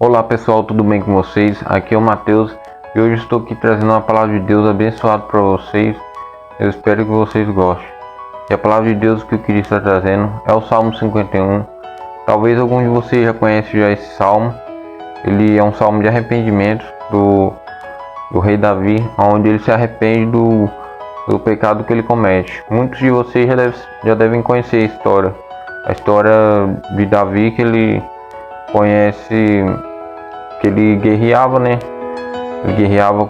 Olá pessoal, tudo bem com vocês? Aqui é o Matheus e hoje estou aqui trazendo uma palavra de Deus abençoada para vocês. Eu espero que vocês gostem. E a palavra de Deus que eu queria estar trazendo é o Salmo 51. Talvez algum de vocês já conhece já esse salmo. Ele é um salmo de arrependimento do rei Davi, onde ele se arrepende do pecado que ele comete. Muitos de vocês já devem conhecer a história de Davi, que ele conhece, que ele guerreava, né? Ele guerreava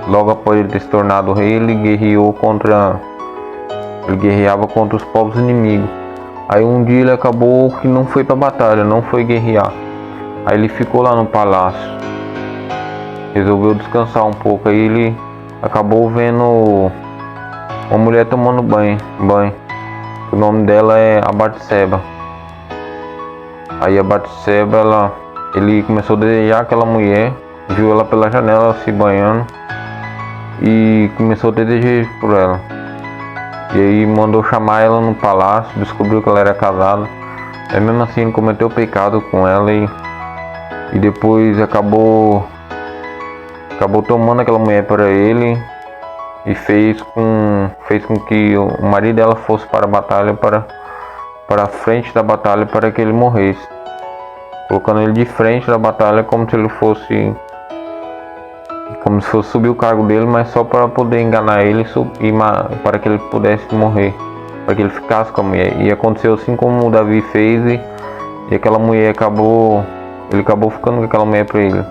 logo após ele ter se tornado rei, ele guerreava contra os povos inimigos. Aí um dia ele acabou que não foi pra batalha, não foi guerrear. Aí ele ficou lá no palácio, resolveu descansar um pouco. Aí ele acabou vendo uma mulher tomando banho. O nome dela é Abatseba. Aí a Batseba, ele começou a desejar aquela mulher, viu ela pela janela se banhando e começou a ter desejo por ela. E aí mandou chamar ela no palácio, descobriu que ela era casada. Aí mesmo assim ele cometeu pecado com ela e depois acabou tomando aquela mulher para ele e fez com que o marido dela fosse para a batalha, para a frente da batalha, para que ele morresse, colocando ele de frente da batalha como se fosse subir o cargo dele, mas só para poder enganar ele e para que ele pudesse morrer, para que ele ficasse com a mulher. E aconteceu assim como o Davi fez, e aquela mulher ele acabou ficando com aquela mulher para ele.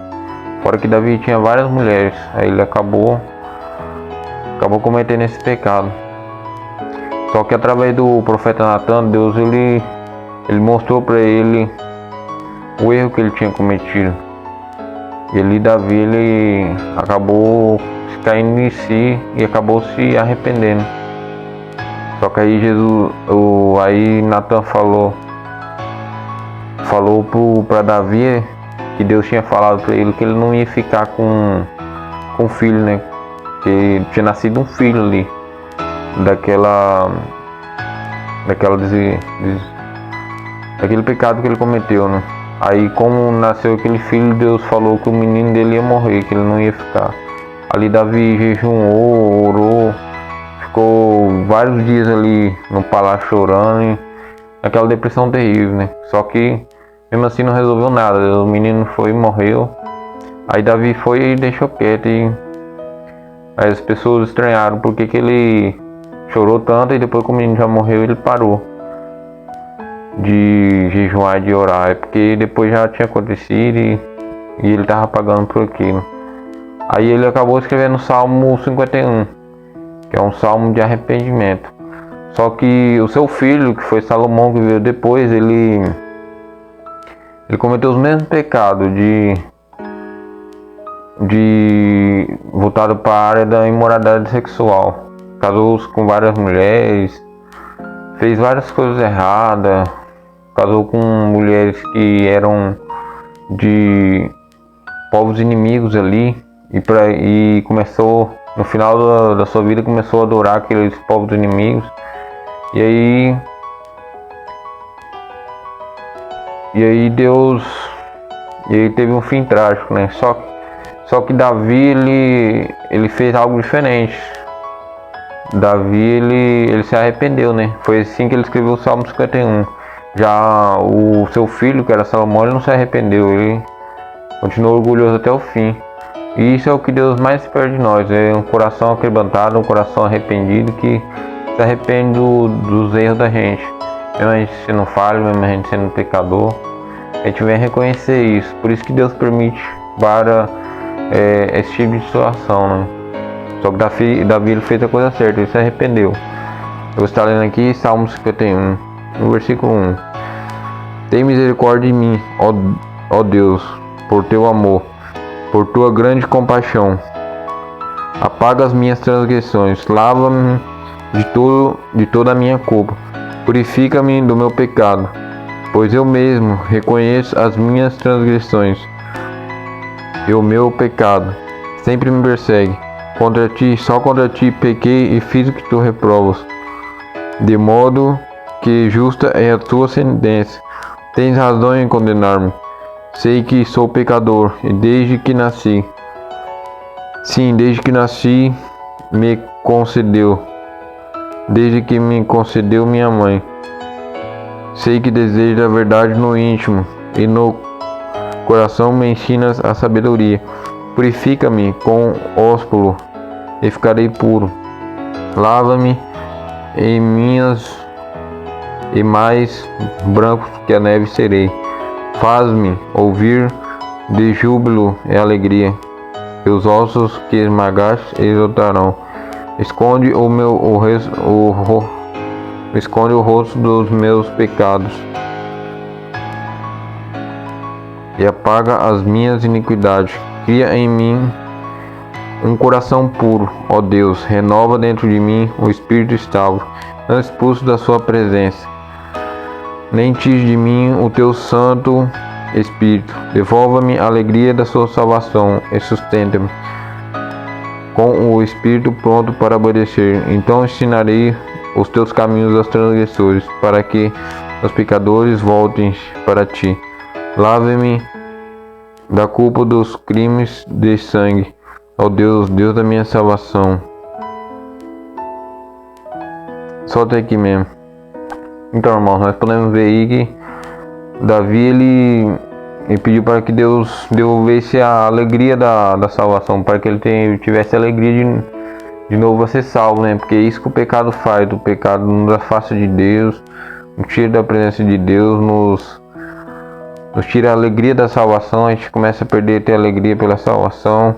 Fora que Davi tinha várias mulheres, aí ele acabou cometendo esse pecado. Só que através do profeta Natan, Deus ele mostrou para ele o erro que ele tinha cometido. E ali Davi ele acabou caindo em si e acabou se arrependendo. Só que aí Natan falou para Davi que Deus tinha falado para ele que ele não ia ficar com filho, né? Que tinha nascido um filho ali daquele pecado que ele cometeu, né? Aí como nasceu aquele filho, Deus falou que o menino dele ia morrer, que ele não ia ficar. Ali Davi jejuou, orou, ficou vários dias ali no palácio chorando, aquela depressão terrível, né? Só que mesmo assim não resolveu nada, o menino foi e morreu. Aí Davi foi e deixou quieto, e aí as pessoas estranharam porque que ele chorou tanto, e depois que o menino já morreu ele parou de jejuar e de orar. É porque depois já tinha acontecido e ele estava pagando por aquilo. Aí ele acabou escrevendo o Salmo 51, que é um salmo de arrependimento. Só que o seu filho, que foi Salomão, que veio depois, ele cometeu os mesmos pecados voltado para a área da imoralidade sexual. Casou com várias mulheres, fez várias coisas erradas, casou com mulheres que eram de povos inimigos ali, e começou, no final da sua vida, começou a adorar aqueles povos inimigos. E aí teve um fim trágico, né? Só que Davi ele fez algo diferente. Davi ele se arrependeu, né? Foi assim que ele escreveu o Salmo 51. Já o seu filho, que era Salomão, ele não se arrependeu, ele continuou orgulhoso até o fim. E isso é o que Deus mais espera de nós, é um coração quebrantado, um coração arrependido, que se arrepende dos erros da gente. Mesmo a gente sendo falho, mesmo a gente sendo pecador, a gente vem reconhecer isso. Por isso que Deus permite esse tipo de situação, né? Só que Davi ele fez a coisa certa, ele se arrependeu. Eu vou estar lendo aqui Salmo 51, no versículo 1. Tem misericórdia de mim, ó Deus, por teu amor, por tua grande compaixão. Apaga as minhas transgressões, lava-me de toda a minha culpa. Purifica-me do meu pecado, pois eu mesmo reconheço as minhas transgressões, e o meu pecado sempre me persegue. Só contra ti pequei e fiz o que tu reprovas, de modo que justa é a tua sentença. Tens razão em condenar-me, Sei que sou pecador e desde que nasci. Sim, desde que nasci me concedeu. Desde que me concedeu minha mãe. Sei que desejo a verdade no íntimo e no coração me ensinas a sabedoria. Purifica-me com ósculo e ficarei puro. Lava-me em minhas e mais branco que a neve serei. Faz-me ouvir de júbilo e alegria. Teus ossos que esmagaste exultarão. Esconde esconde o rosto dos meus pecados e apaga as minhas iniquidades. Cria em mim um coração puro, ó Deus. Renova dentro de mim o espírito estável. Não expulso da sua presença, nem tire de mim o teu santo espírito. Devolva-me a alegria da sua salvação e sustenta-me com o espírito pronto para obedecer. Então ensinarei os teus caminhos aos transgressores, para que os pecadores voltem para ti. Lave-me da culpa dos crimes de sangue, ó Deus, Deus da minha salvação. Só até aqui mesmo. Então, irmãos, nós podemos ver aí que Davi ele pediu para que Deus devolvesse a alegria da salvação, para que ele tivesse a alegria de novo a ser salvo, né? Porque é isso que o pecado faz. O pecado nos afasta de Deus, nos tira da presença de Deus, nos tira a alegria da salvação. A gente começa a perder a alegria pela salvação.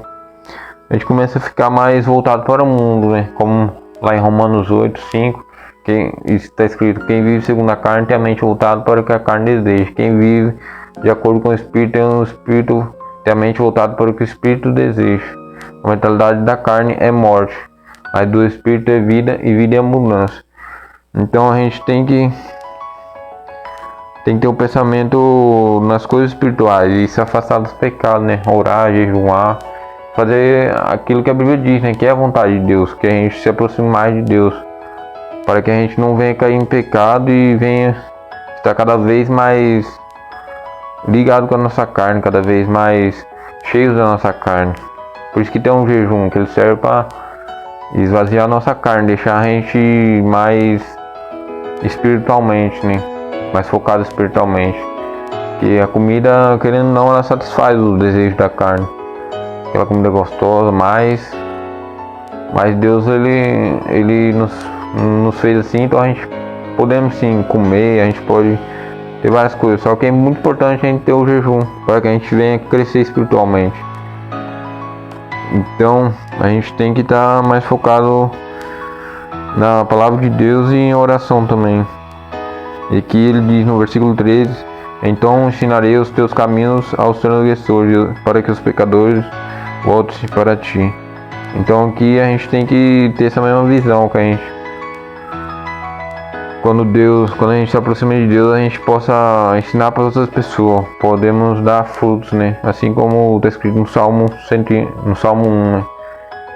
A gente começa a ficar mais voltado para o mundo, né? Como lá em Romanos 8:5, que está escrito: quem vive segundo a carne tem a mente voltada para o que a carne deseja. Quem vive de acordo com o Espírito tem a mente voltada para o que o Espírito deseja. A mentalidade da carne é morte, a do Espírito é vida, e vida é abundância. Então a gente tem que ter um pensamento nas coisas espirituais e se afastar dos pecados, né? Orar, jejuar, fazer aquilo que a Bíblia diz, né? Que é a vontade de Deus, que a gente se aproxime mais de Deus, para que a gente não venha cair em pecado e venha estar cada vez mais ligado com a nossa carne, cada vez mais cheios da nossa carne. Por isso que tem um jejum, que ele serve para esvaziar a nossa carne, deixar a gente mais espiritualmente, né? Mais focado espiritualmente. Que a comida, querendo ou não, ela satisfaz o desejo da carne. Aquela comida gostosa, mas Deus ele nos fez assim, então a gente podemos sim comer, a gente pode ter várias coisas, só que é muito importante a gente ter o jejum para que a gente venha crescer espiritualmente. Então a gente tem que estar mais focado na palavra de Deus e em oração também. E aqui ele diz no versículo 13: então ensinarei os teus caminhos aos transgressores, para que os pecadores voltem para ti. Então aqui a gente tem que ter essa mesma visão, que a gente, quando a gente se aproxima de Deus, a gente possa ensinar para outras pessoas, podemos dar frutos, né? Assim como está escrito no Salmo 1, né?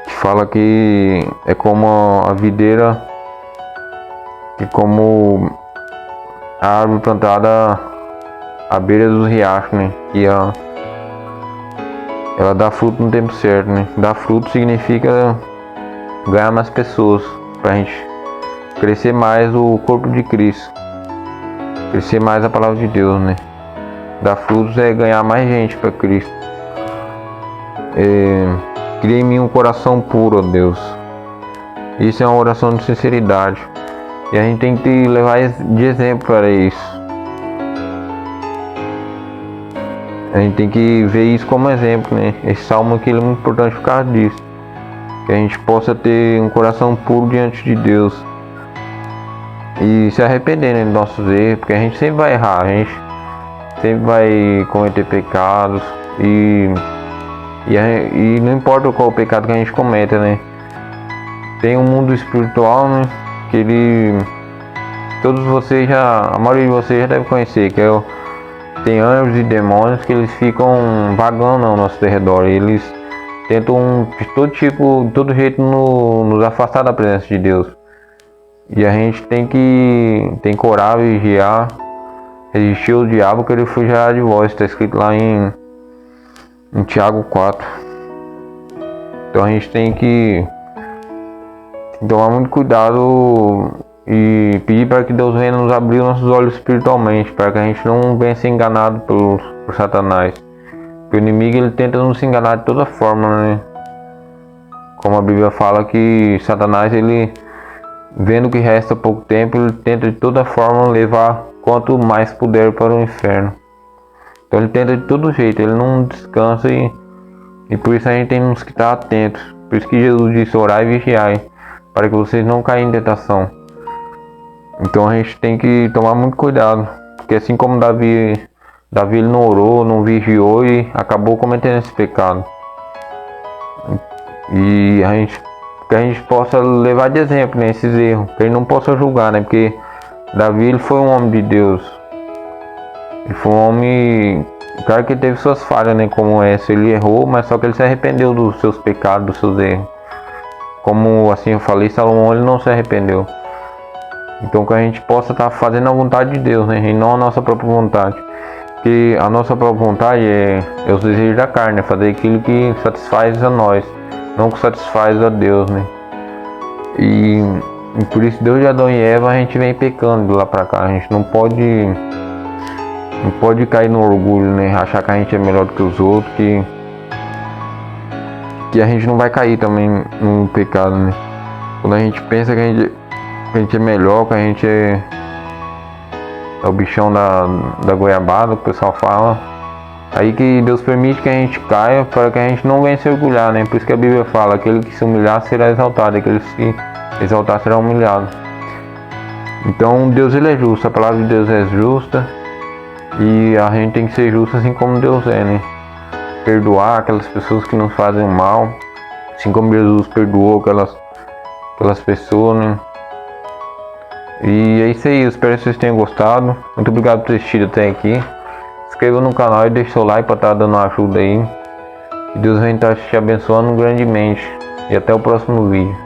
Que fala que é como a videira e como a árvore plantada à beira dos riachos, né? Que ela dá fruto no tempo certo, né? Dar fruto significa ganhar mais pessoas, para a gente crescer mais o corpo de Cristo, crescer mais a palavra de Deus, né? Dar frutos é ganhar mais gente para Cristo. Cria em mim um coração puro, ó Deus. Isso é uma oração de sinceridade, e a gente tem que levar de exemplo para isso. A gente tem que ver isso como exemplo, né? Esse salmo aqui é muito importante por causa disso, que a gente possa ter um coração puro diante de Deus e se arrepender, né, dos nossos erros, porque a gente sempre vai errar, a gente sempre vai cometer pecados e não importa qual o pecado que a gente cometa, né? Tem um mundo espiritual, né, que a maioria de vocês já deve conhecer, que tem anjos e demônios que eles ficam vagando ao nosso redor, eles tentam de todo jeito nos afastar da presença de Deus. E a gente tem que orar, vigiar, resistir ao diabo que ele fugirá de vós. Está escrito lá em Tiago 4. Então a gente tem que tomar muito cuidado e pedir para que Deus venha nos abrir nossos olhos espiritualmente, para que a gente não venha ser enganado por Satanás. Porque o inimigo ele tenta nos enganar de toda forma, né? Como a Bíblia fala que Satanás, ele vendo que resta pouco tempo, ele tenta de toda forma levar quanto mais puder para o inferno. Então ele tenta de todo jeito, ele não descansa e por isso a gente tem que estar atentos. Por isso que Jesus disse: orai e vigiai, para que vocês não caiam em tentação. Então a gente tem que tomar muito cuidado, porque assim como Davi ele não orou, não vigiou e acabou cometendo esse pecado. E que a gente possa levar de exemplo nesses erros, que a gente não possa julgar, né? Porque Davi ele foi um homem de Deus. Ele foi um homem, claro que ele teve suas falhas, né? Como essa, ele errou, mas só que ele se arrependeu dos seus pecados, dos seus erros. Como assim eu falei, Salomão ele não se arrependeu. Então que a gente possa estar fazendo a vontade de Deus, né? E não a nossa própria vontade. Porque a nossa própria vontade é os desejos da carne, é fazer aquilo que satisfaz a nós, não que satisfaz a Deus, né? E por isso Deus de Adão e Eva a gente vem pecando de lá pra cá. A gente não pode cair no orgulho, né? Achar que a gente é melhor do que os outros, que a gente não vai cair também no pecado, né? Quando a gente pensa que a gente é melhor, que a gente é o bichão da goiabada, que o pessoal fala. Aí que Deus permite que a gente caia para que a gente não venha se orgulhar, né? Por isso que a Bíblia fala: aquele que se humilhar será exaltado, aquele que se exaltar será humilhado. Então Deus ele é justo, a palavra de Deus é justa e a gente tem que ser justo assim como Deus é, né? Perdoar aquelas pessoas que nos fazem mal, assim como Jesus perdoou aquelas pessoas, né? E é isso aí, eu espero que vocês tenham gostado. Muito obrigado por ter assistido até aqui. Se inscreva no canal e deixe seu like para estar dando uma ajuda aí. Que Deus venha estar te abençoando grandemente. E até o próximo vídeo.